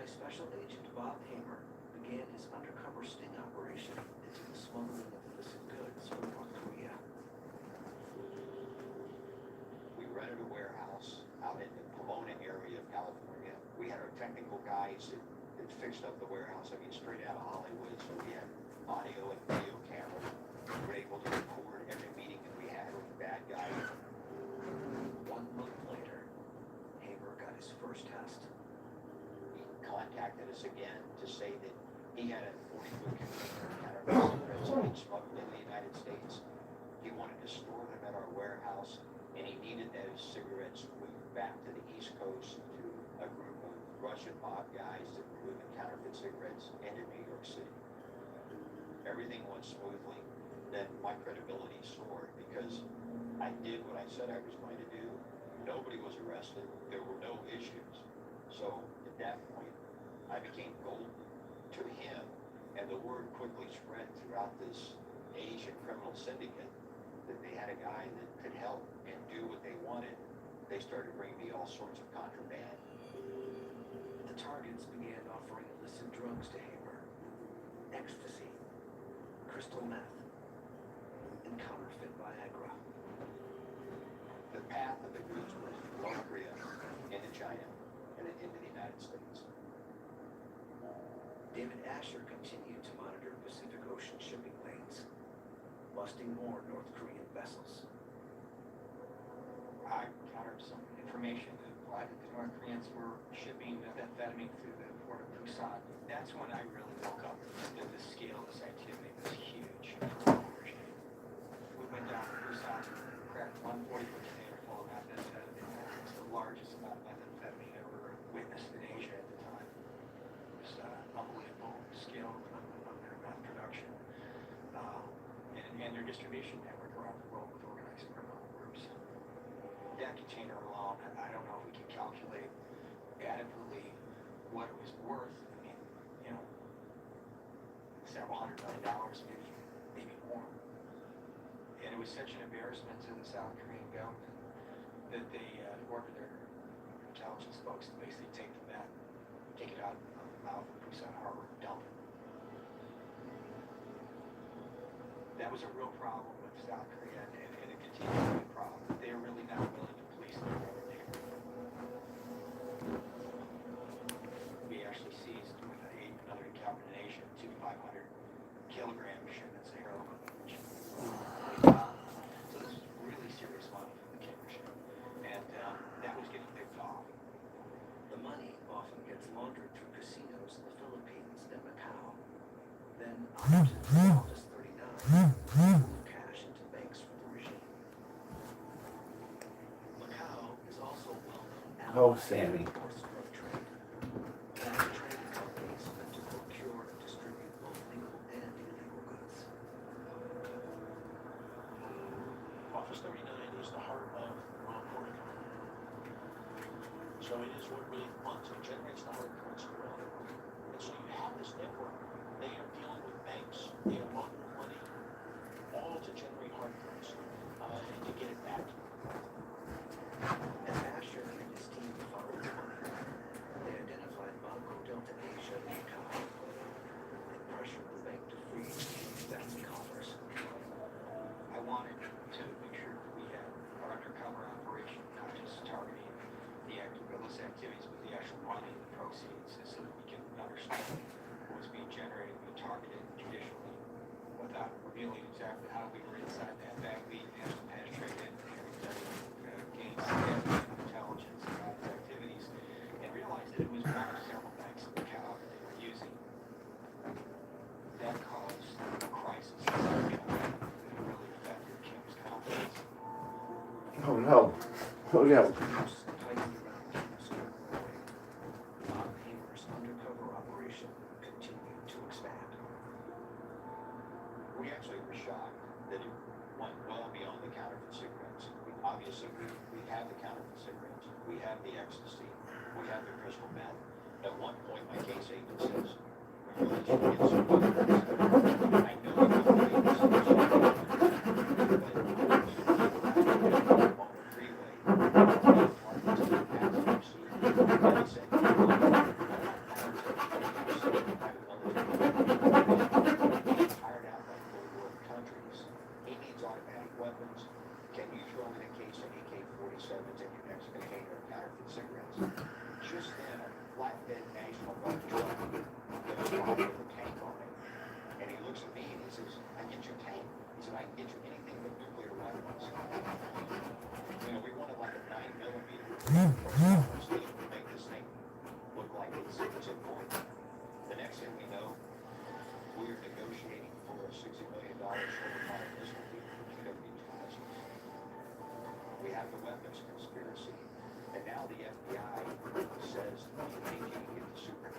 FBI Special Agent Bob Hamer began his undercover sting operation into the smuggling of illicit goods from North Korea. We rented a warehouse out in the Pomona area of California. We had our technical guys that fixed up the warehouse, I mean, straight out of Hollywood. So we had audio and video cameras. We were able to record every meeting that we had with the bad guys. 1 month later, Hamer got his first test. He contacted us again to say that he had a 40-foot container of counterfeit cigarettes being smuggled in the United States. He wanted to store them at our warehouse, and he needed those cigarettes moved back to the East Coast to a group of Russian mob guys that were moving counterfeit cigarettes into New York City. Everything went smoothly. Then my credibility soared because I did what I said I was going to do. Nobody was arrested. There were no issues. So at that point, I became golden to him, and the word quickly spread throughout this Asian criminal syndicate that they had a guy that could help and do what they wanted. They started bringing me all sorts of contraband. The targets began offering illicit drugs to Hamer: ecstasy, crystal meth, and counterfeit Viagra. The path of the goods was from North Korea into China and then into the United States. David Asher continued to monitor Pacific Ocean shipping lanes, busting more North Korean vessels. I encountered some information that implied that the North Koreans were shipping methamphetamine through the port of Busan. That's when I really woke up to the scale of this activity was huge for our regime. We went down to Busan, cracked 140-foot container full of methamphetamine. It's the largest amount of methamphetamine ever witnessed in Asia at the time. It was unbelievable scale of their meth production and their distribution network around the world with organized criminal groups. That container alone, I don't know if we can calculate adequately what it was worth. I mean, you know, several $100 million, maybe more. And it was such an embarrassment to the South Korean government that they ordered their intelligence folks to basically take it out of the mouth of Busan Harbor and dump it. That was a real problem with South Korea, and it continues to be a problem. They are really not willing to police their border neighbor. We actually seized with another incarnation 500-kilogram shipments of heroin. So this is really serious money from the Kingfisher, and that was getting picked off. The money often gets laundered through casinos in the Philippines and Macau. Then operatives in Office 39 move cash into banks for the regime. Macau is also well-known Oh, Sammy. drug trade. Foreign trading companies meant to procure and distribute both legal and illegal goods. Office 39 is the heart of Puerto Rico. So it is what really funds. It generates the hard currency around the world. And so you have this network. They are dealing with banks. They are laundering money, all to generate hard currency and to get it back. As Asher and his team followed the money, they identified Banco Delta Asia in Macau. They pressured the bank to freeze the theft coffers. I wanted to make sure that we had our undercover operation, not just targeting the illicit activities, but the actual money and the proceeds, so that we can understand what was being generated and targeted judicially without revealing exactly how we were inside that bag. We actually penetrated and gained significant intelligence about the activities and realized that it was one of several banks in Macau that they were using. That caused a crisis in South Carolina that really affected Kim's confidence. Oh no. Oh no. Groups tightened around Kim's doorway. Bob Hamer's undercover operation continued to expand. We actually were shocked that it went well beyond the counterfeit cigarettes. Obviously, we have the counterfeit cigarettes, we have the ecstasy, we have the crystal meth. At one point, my case agent says, "We're really trying to get some money." I know you don't make this much money, but on the freeway, and he said, I can get you anything but nuclear weapons. You know, we wanted like a 9mm steel to make this thing look like it's important. The next thing we know, we are negotiating for a $60 million certified missile deal for QW-2 missiles. We have the weapons conspiracy, and now the FBI says you think you can get the super.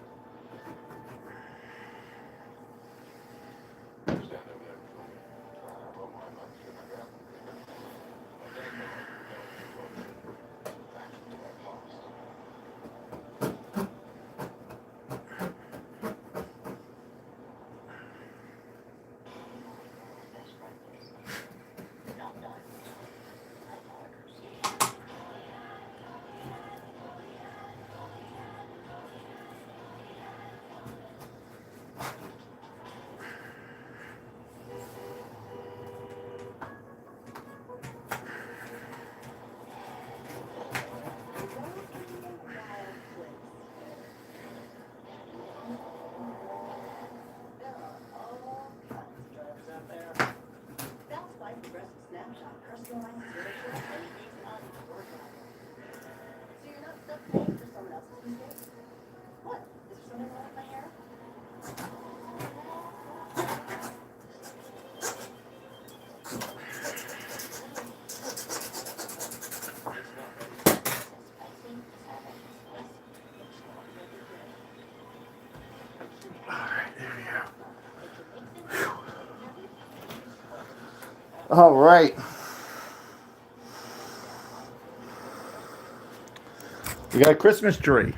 All right. We got a Christmas tree.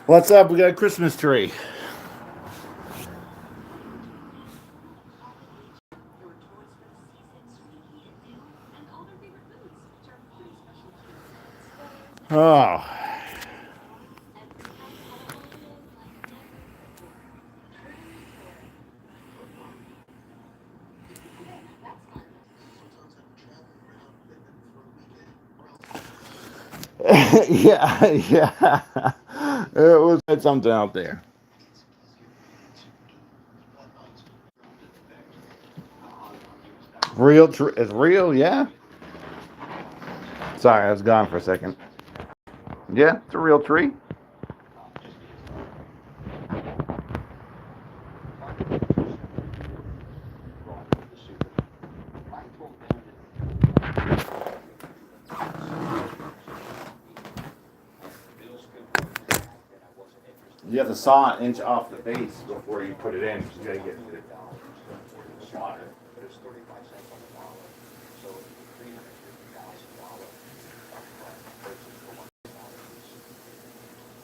What's up? We got a Christmas tree. Oh. Yeah, yeah. It was something out there. It's real, yeah. Sorry, I was gone for a second. Yeah, it's a real tree. You have to saw an inch off the base before you put it in. You gotta get it. Water. But it's 35 cents on the dollar, so $350,000 upfront purchase for $1,000.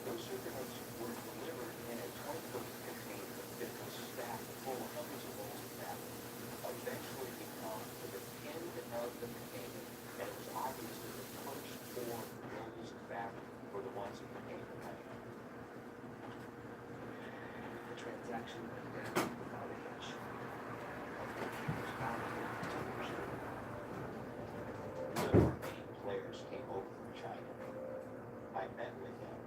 Those super notes were delivered in a 20-foot container that was stacked full of hundreds of rolls of fabric. Eventually, we come to the end of the container, and it was obvious that the first 4 rolls of fabric were the ones that contained the money. The transaction went down without a hitch. One of our main players came over from China. I met with him,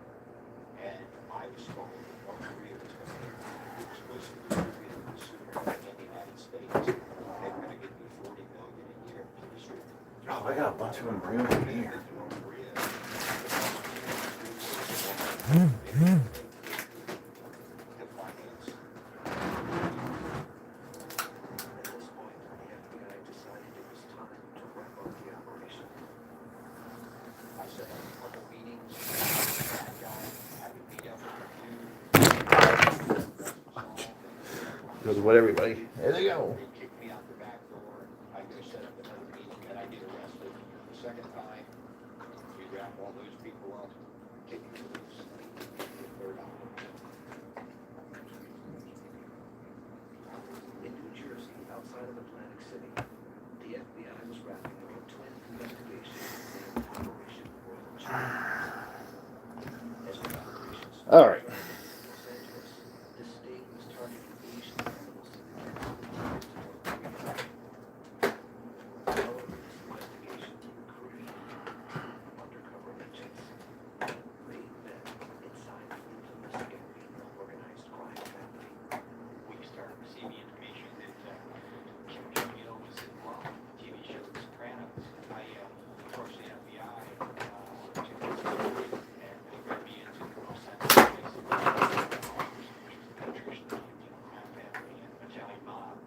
and I was told that North Korea was going to exclusively distribute the super in the United States. They were going to give me $40 million a year to distribute. Oh, I got a bunch of them real here. North Korea. To finance. At this point, the FBI decided it was time to wrap up the operation. I set up a couple meetings with that guy. I would meet up with you. Goes with everybody. There they go. They kicked me out the back door. I go set up another meeting, and I get arrested. The second time, we wrap all those people up, kick me loose. The third time. In New Jersey, outside of Atlantic City, the FBI was wrapping up a twin investigation named As the operations All right. started in Los Angeles, the state was targeting Asian criminals to begin moving to North Korea. However, this investigation recruited undercover agents made them inside the infamous Gary organized crime family. We started receiving information that Kim Jong-il was involved with the TV show The Sopranos. I approached the FBI to investigate, and they brought me into the most sensitive place of the penetration of the crime family and Italian mob.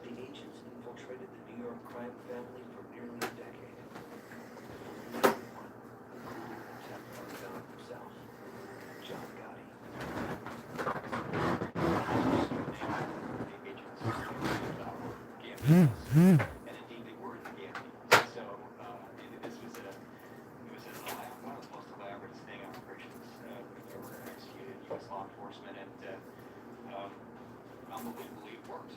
The agents infiltrated the New York crime family for nearly a decade. The leading one, the cool contemporary Don himself, John Gotti. And indeed they were the Gambians. So this was one of the most elaborate sting operations we've ever executed in U.S. law enforcement, and unbelievably it worked.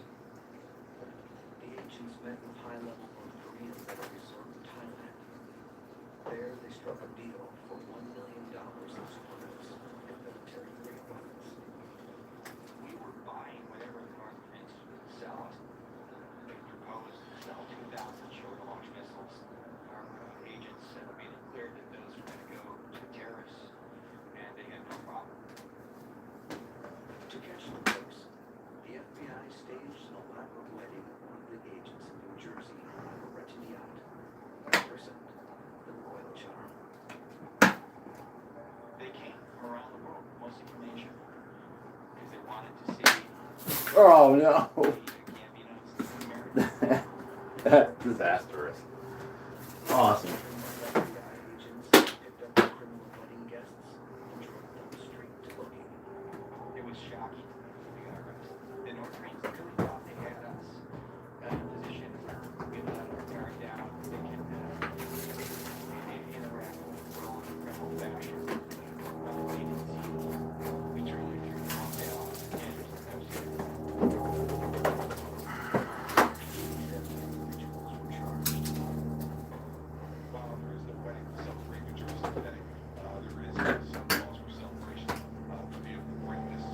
The agents met with high-level North Koreans at a resort in Thailand. There, they struck a deal for $1 million in supplies and military-grade weapons. We were buying whatever the North Koreans would sell us. They proposed to sell 2,000 short-launch missiles. Our agents made it clear that those were going to go to terrorists, and they had no problem. To catch the breaks, the FBI staged an elaborate wedding of one of the agents in New Jersey on a rented yacht, christened the Royal Charm. They came from around the world, mostly from Asia, because they wanted to see Oh the no. Gambinos in America. Disastrous. Awesome. FBI agents picked up the criminal wedding guests and drove down the street to locate them. It was shocking. We got arrested. The North Koreans really thought they had us in a position where we let our guard down. They can interact with the world in a criminal fashion. But the way they see us, we truly threw them off the island. And that was it. 87 individuals were charged. While there is the wedding to celebrate New Jersey today, there is some calls for celebration to be able to bring this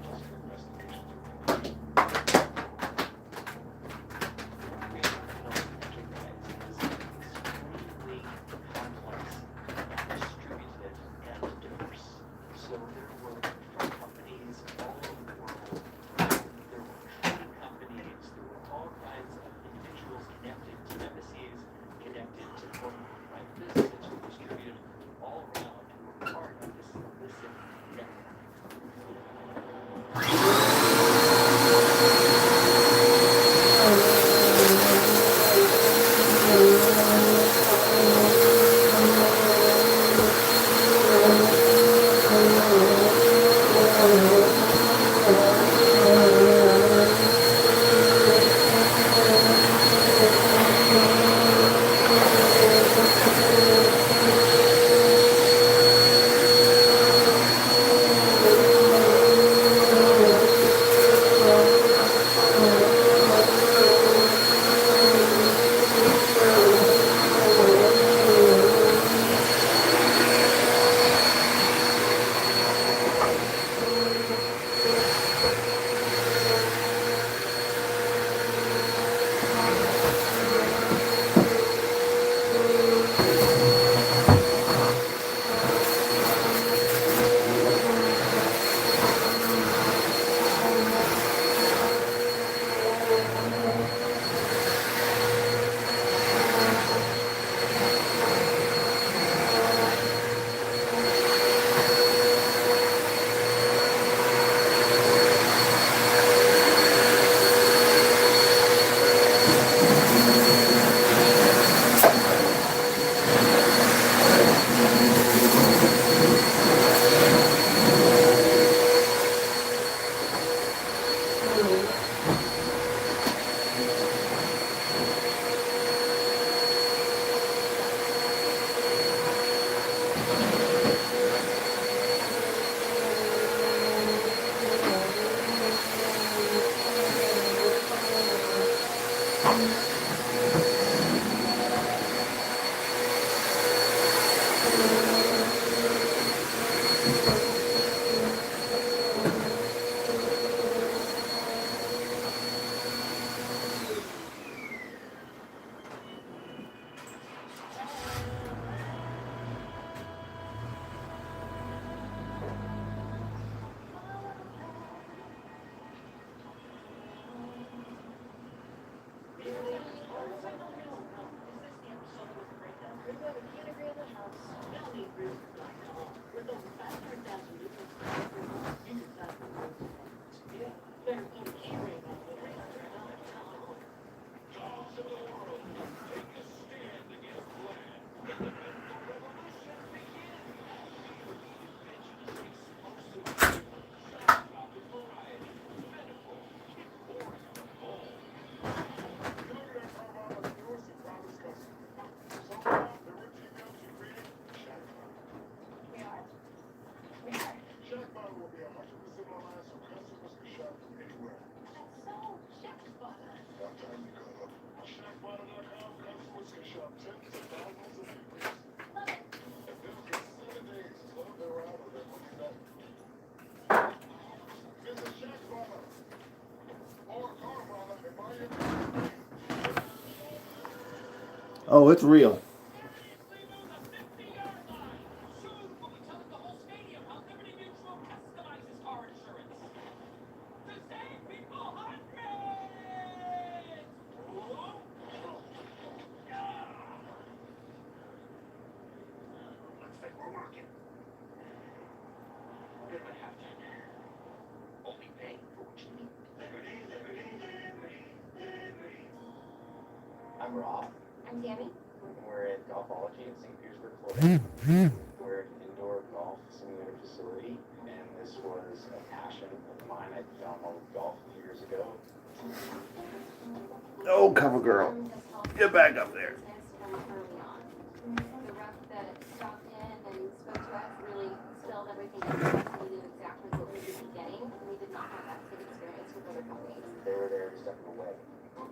just investigation to conclusion. We recognize is extremely complex, distributed, and diverse. So there were from companies all over the world. There were trading companies. There were all kinds of individuals connected to embassies, connected to private businesses who distributed all around and were part of this illicit network. Shackbutter.com, customers can shop tens of thousands of favorites. And then for 7 days, club their out of their money back. Visit Shackbutter or Carvana and buy your favorite. Oh, it's real. Looks like we're working. Good one, halftime. Only pay for what you need. I'm Rob, I'm Tammy. and we're at Golfology in St. Petersburg, Florida. We're an indoor golf simulator facility, and this was a passion of mine. I fell in love with golf a few years ago. Oh, cover girl. Get back up there. Early on. The rep that stopped in and spoke to us really spelled everything out for us. We knew exactly what we would be getting. We did not have that same experience with other companies. They were there every step of the way. We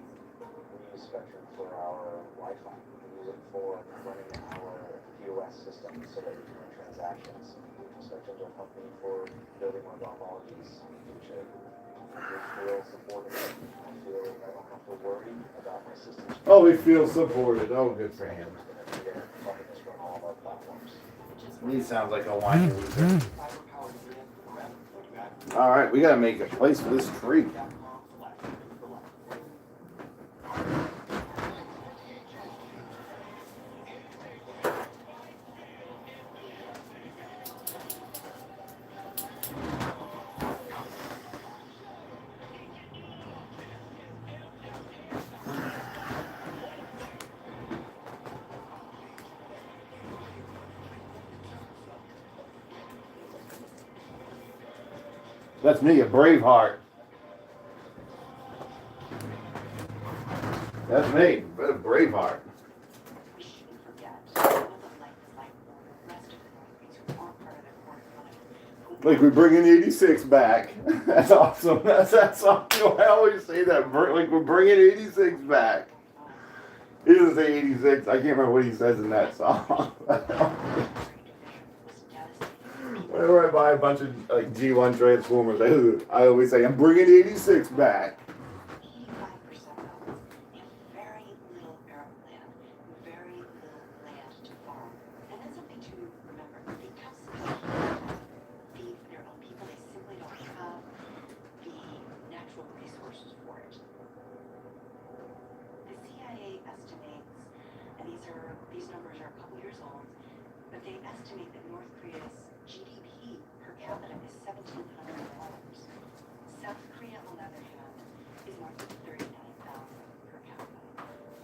use Spectrum for our Wi-Fi. We use it for running our POS system so that we can run transactions. Spectrum's our company for building more Golfologies in the future. We feel supported. I feel I don't have to worry about my systems. Oh, he feels supported. Oh, good for him. Gonna be there helping us run all of our platforms. He sounds like a whiny loser. All right, we gotta make a place for this tree. That's me, a Braveheart. That's me, a Braveheart. We shouldn't forget, none of the life is like the rest of the Northwoods who aren't part of their portfolio. Like we're bringing 86 back. That's awesome. That's awesome. I always say that. Like we're bringing 86 back. He doesn't say 86. I can't remember what he says in that song. Whenever I buy a bunch of like G1 Transformers, I always say, I'm bringing 86 back. 85% of us have very little arable land, very little land to farm. And that's something to remember. Because they feed their own people, they simply don't have the natural resources for it. The CIA estimates, and these numbers are a couple years old, but they estimate that North Korea's GDP per capita is $1,700. South Korea, on the other hand, is north of $39,000 per capita.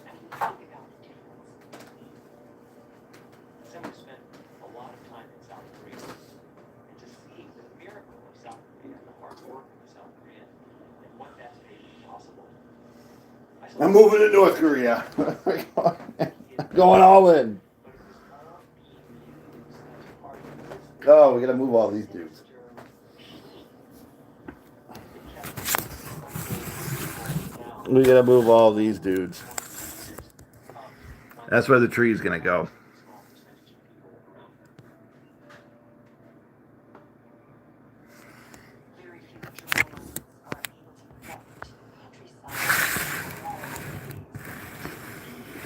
I mean, think about the difference. Someone spent a lot of time in South Korea, and to see the miracle of South Korea, the hard work of the South Korean, and what that's made possible. I'm moving to North Korea. Going all in. Oh, we gotta move all these dudes. We gotta move all these dudes. That's where the tree's gonna go. Very few journalists are able to get to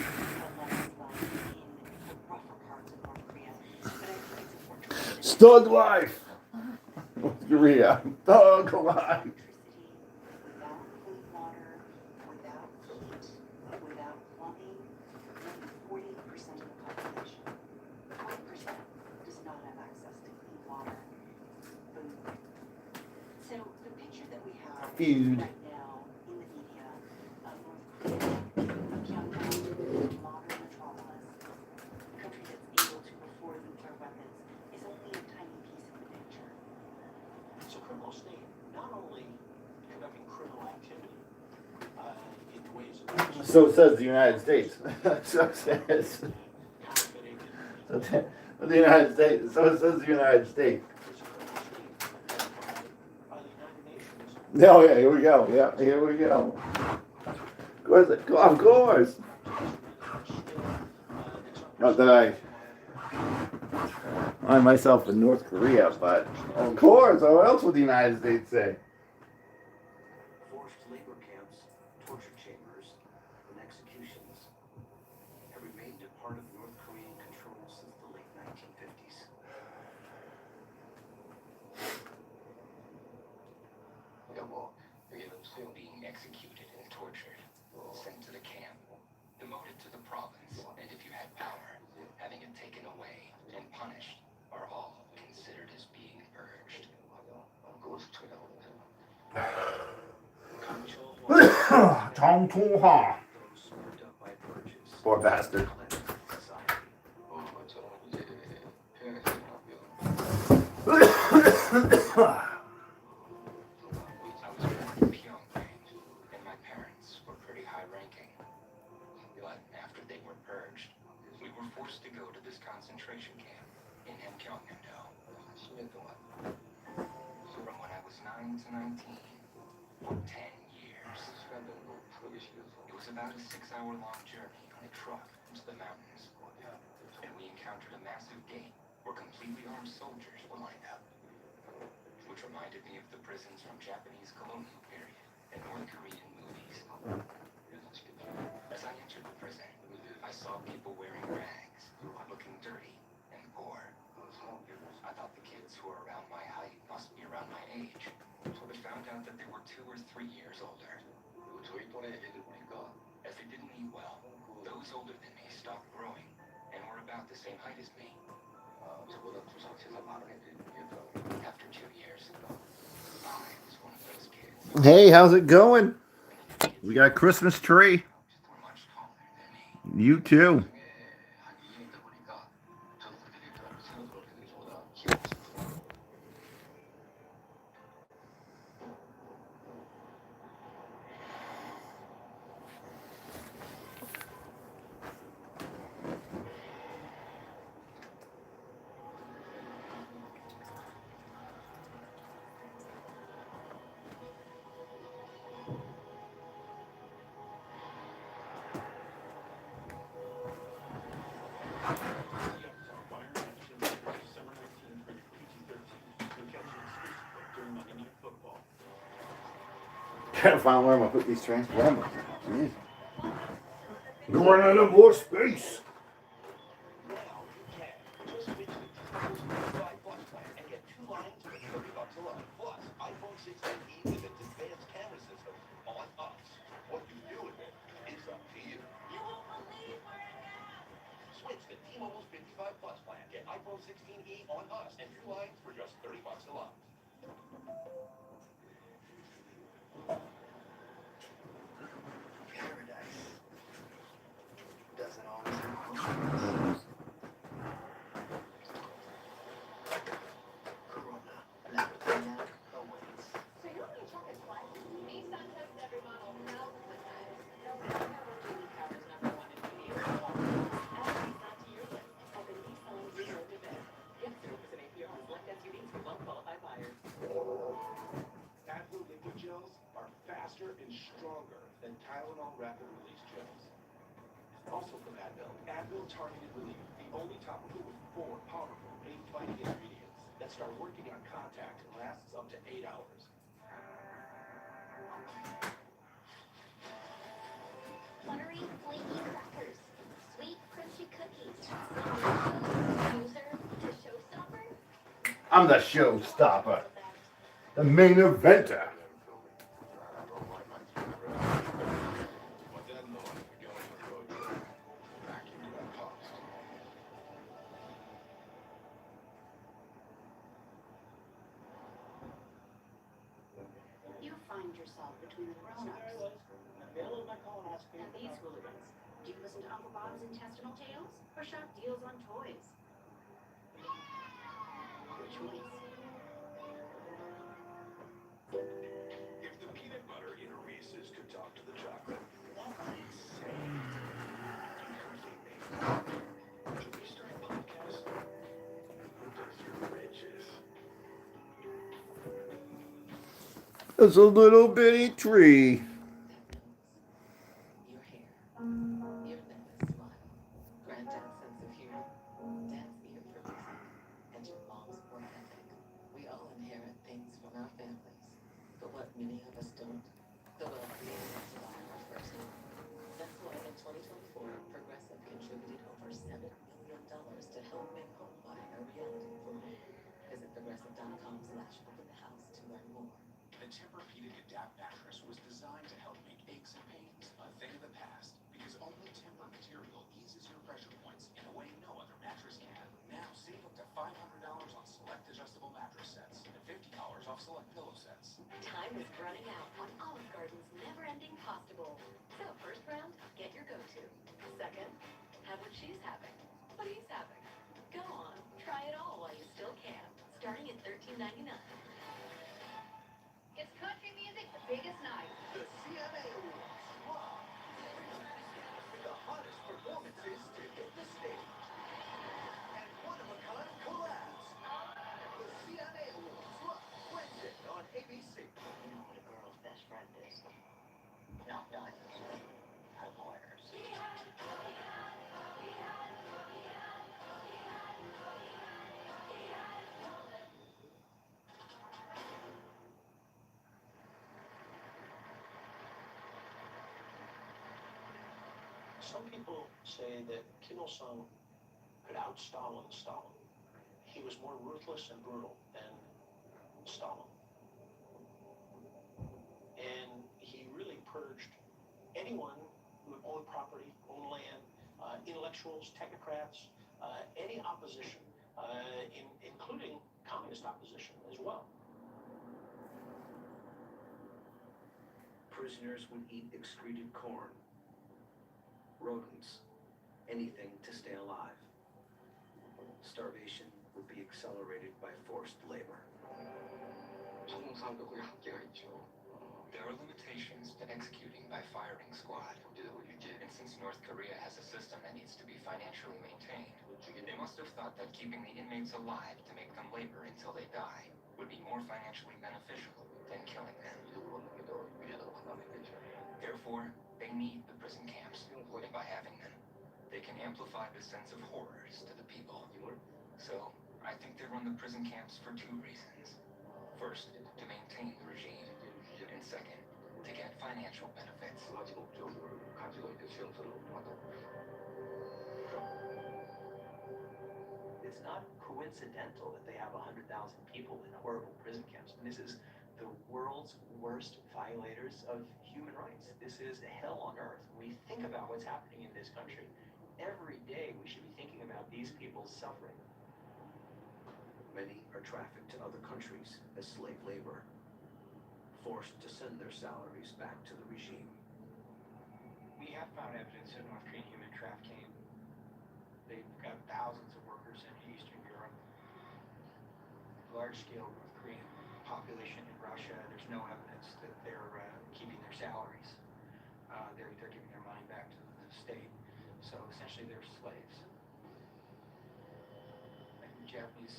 the countryside in the rougher parts of North Korea. But I think it's important to remember that Stug life. North Korea. Stug life. electricity, without clean water, without heat, without plumbing, more than 40% of the population, 40% does not have access to clean water, food. So the picture that we have Food. right now in the media of North Korea, a Pyongyang, modern metropolis, a country that's able to afford nuclear weapons, is only a tiny piece of the picture. It's a criminal state, not only conducting criminal activity in ways in which So says the United States. So says counterfeiting the United States. So says the United States. is a criminal state by the United Nations Oh yeah, here we go. Yeah, here we go. Of course. Not that I myself in North Korea, but of course. What else would the United States say? Forced labor camps, torture chambers, and executions have remained a part of North Korean control since the late 1950s. Being executed and tortured, sent to the camp, demoted to the province, and if you had power, having it taken away and punished are all considered as being purged. Tom Tuha. Those swept up by purges. Poor bastard. Cleansed society. I was born in Pyongyang, and my parents were pretty high-ranking. But after they were purged, we were forced to go to this concentration camp in M.OTransformers. From when I was 9 to 19, for 10 years. It was about a 6-hour-long journey on a truck into the mountains, and we encountered a massive gate where completely armed soldiers were lined up, which reminded me of the prisons from Japanese colonial period and North Korean movies. As I entered the prison, I saw people wearing rags, looking dirty and poor. I thought the kids who were around my height must be around my age, but found out that they were 2 or 3 years older. As they didn't eat well, those older than me stopped growing and were about the same height as me. After 2 years, I was one of those kids. Hey, how's it going? We got a Christmas tree. Were much taller than me. You too. Can't find where I'm gonna put these transformers. Jeez. Going out of more space. Now you can. Just switch to T-Mobile's $55 plan and get 2 lines for $30 a line. Plus, iPhone 16e with its advanced camera system on us. What you do with it is up to you. You won't believe where I am. Switch to T-Mobile's $55 plan. Get iPhone 16e on us and 2 lines for just $30 a line. Paradise doesn't always have Corona, Latina awaits. So you want me to check his flight? Nissan tests every model thousands of times. Covers #1 in video. Add Nissan to your list of the Nissan Zero to Bed. Get 0% APR on select SUVs for well-qualified buyers. Advil liquid gels are faster and stronger than Tylenol rapid release gels. Also from Advil Targeted Relief, the only topical with 4 powerful pain-fighting ingredients that start working on contact and lasts up to 8 hours. Buttery, flaky crackers. Sweet, crunchy cookies. User to showstopper. I'm the showstopper. The main eventer. But then though, we go on the road trip, back into that cost. You find yourself between the grown-ups and these hooligans. Do you listen to Uncle Bob's intestinal tales or shop deals on toys? Your choice. If the peanut butter in Reese's could talk to the chocolate, what would it say? Should we start a podcast? Who does your riches? It's a little bitty tree. Your hair, your necklace smile, granddad's sense of humor, dad's ear for music, and your mom's work ethic. We all inherit things from our families, but what many of us don't, the wealth we invest to buy our first home. That's why in 2024, Progressive contributed over $7 million to help make home buying a reality for you. Visit progressive.com/open the house to learn more. The Tempur-Pedic Adapt mattress was designed to help make aches and pains a thing of the past because only Tempur material eases your pressure points in a way no other mattress can. Now save up to $500 on select adjustable mattress sets and $50 off select pillow sets. Time is running out on Olive Garden's never-ending pasta bowl. So first round, get your go-to. Second, have what she's having. What he's having. Go on, try it all while you still can. Starting at $13.99. It's country music, the biggest night. The CMA Awards. Wow. The hottest performances to hit the stage. And one-of-a-kind collabs. The CMA Awards. Live Wednesday on ABC. You know what a girl's best friend is? Not diamonds. Footwears. Some people say that Kim Il-sung could out-Stalin Stalin. He was more ruthless and brutal than Stalin. And he really purged anyone who owned property, owned land, intellectuals, technocrats, any opposition, including communist opposition as well. Prisoners would eat excreted corn. Rodents. Anything to stay alive. Starvation would be accelerated by forced labor. 소송사격을 한계가 있죠. There are limitations to executing by firing squad. And since North Korea has a system that needs to be financially maintained, they must have thought that keeping the inmates alive to make them labor until they die would be more financially beneficial than killing them. Therefore, they need the prison camps, and by having them, they can amplify the sense of horrors to the people. So, I think they run the prison camps for two reasons. First, to maintain the regime, and second, to get financial benefits. It's not coincidental that they have 100,000 people in horrible prison camps. And this is the world's worst violators of human rights. This is hell on earth. When we think about what's happening in this country, every day we should be thinking about these people's suffering. Many are trafficked to other countries as slave labor, forced to send their salaries back to the regime. We have found evidence of North Korean human trafficking. They've got thousands of workers in Eastern Europe. Large-scale North Korean population in Russia. There's no evidence that they're keeping their salaries. They're giving their money back to the state. So essentially, they're slaves. And the Japanese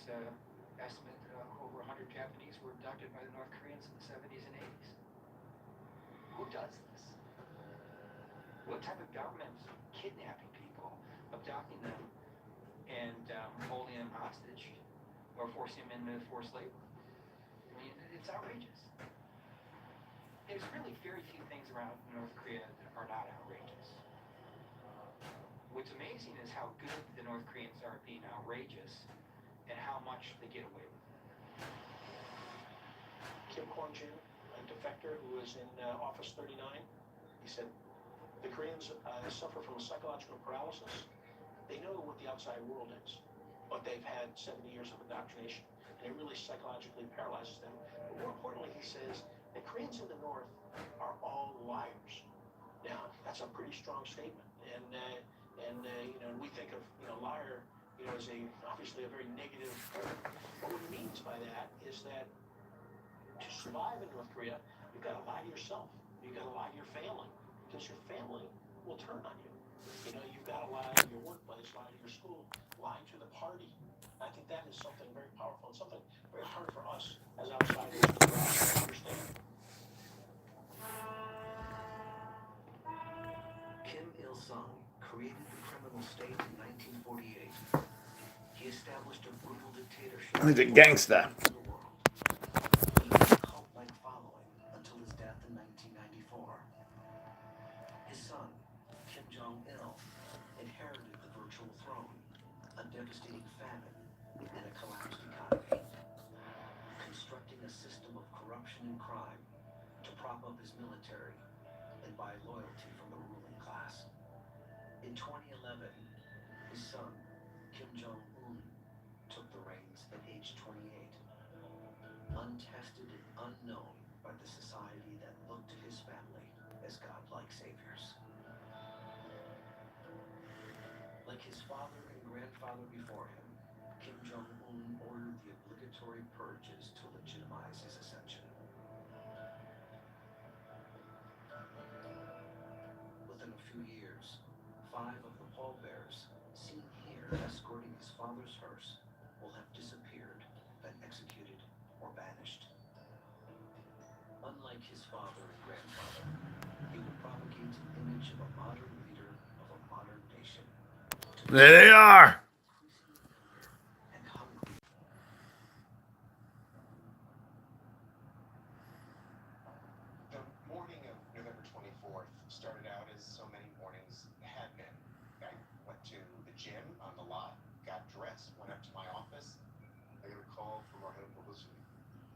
estimate over 100 Japanese were abducted by the North Koreans in the 70s and 80s. Who does this? What type of government is kidnapping people, abducting them, and holding them hostage, or forcing them into forced labor? I mean, it's outrageous. There's really very few things around North Korea that are not outrageous. What's amazing is how good the North Koreans are at being outrageous and how much they get away with. Kim Kwon-jin, a defector who was in Office 39, he said, the Koreans suffer from a psychological paralysis. They know what the outside world is, but they've had 70 years of indoctrination, and it really psychologically paralyzes them. But more importantly, he says, the Koreans in the North are all liars. Now, that's a pretty strong statement, and we think of liar, as obviously a very negative term. But what he means by that is that to survive in North Korea, you've got to lie to yourself. You've got to lie to your family, because your family will turn on you. You've got to lie to your workplace, lie to your school, lie to the party. I think that is something very powerful and something very hard for us as outsiders to understand. Kim Il-sung created the criminal state in 1948. He established a brutal dictatorship He's a gangster. for the world. He had a cult-like following until his death in 1994. His son, Kim Jong-il, inherited the virtual throne, a devastating famine, and a collapsed economy, constructing a system of corruption and crime to prop up his military and buy loyalty from the ruling class. In 2011, his son, Kim Jong-un, took the reins at age 28, untested and unknown by the society that looked to his family as godlike saviors. Like his father and grandfather before him, Kim Jong-un ordered the obligatory purges to legitimize his ascension. Within a few years, 5 of the pallbearers seen here escorting his father's hearse will have disappeared, been executed, or banished. Unlike his father and grandfather, he would propagate an image of a modern leader of a modern nation. There they are. And hungry. The morning of November 24th started out as so many mornings had been. I went to the gym on the lot, got dressed, went up to my office. I got a call from our head of publicity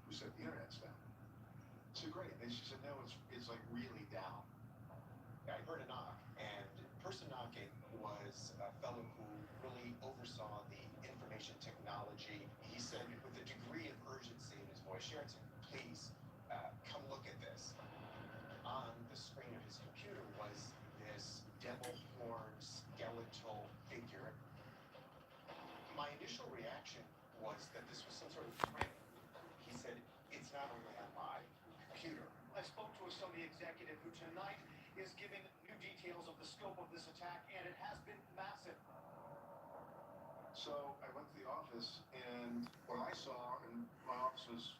who said the internet's down. I said, great. And she said, no, it's like really down. I heard a knock, and the person knocking was a fellow who really oversaw the information technology. He said with a degree of urgency in his voice, Sheraton, please come look at this. On the screen of his computer was this devil horn skeletal figure. My initial reaction was that this was some sort of trick. He said, it's not only on my computer. I spoke to a Sony executive who tonight is giving new details of the scope of this attack, and it has been massive. So I went to the office, and what I saw, and my office was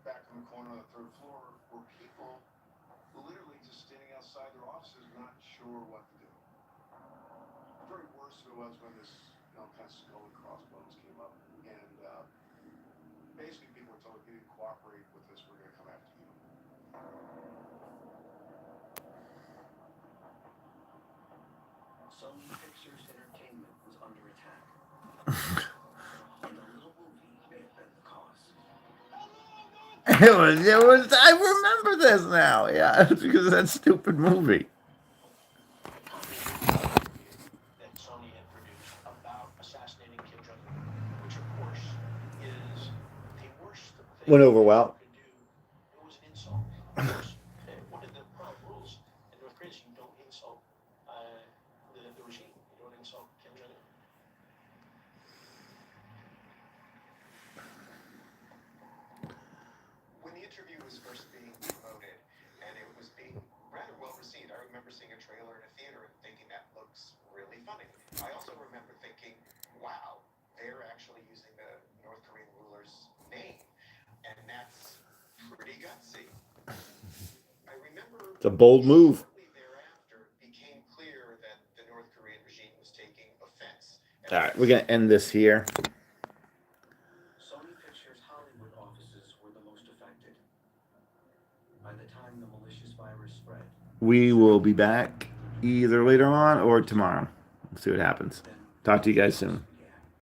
back in the corner on the 3rd floor, were people literally just standing outside their offices, not sure what to do. The very worst of it was when this, kind of skull and crossbones came up, and basically people were told, if you didn't cooperate with this, we're going to come after you. Sony Pictures Entertainment was under attack. And a little movie may have been the cause. It was, I remember this now. Yeah, it's because of that stupid movie. That Sony had produced about assassinating Kim Jong-un, which of course is the worst thing Went over well. you could do. It was an insult. Of course, one of the rules in North Korea is you don't insult the regime. You don't insult Kim Jong-un. When the interview was first being promoted, and it was being rather well received, I remember seeing a trailer in a theater and thinking that looks really funny. I also remember thinking, wow, they're actually using the North Korean ruler's name, and that's pretty gutsy. I remember It's a bold move. shortly thereafter it became clear that the North Korean regime was taking offense. All right, we're gonna end this here. Sony Pictures Hollywood offices were the most affected. By the time the malicious virus spread, We will be back either later on or tomorrow. We'll see what happens. Talk to you guys soon.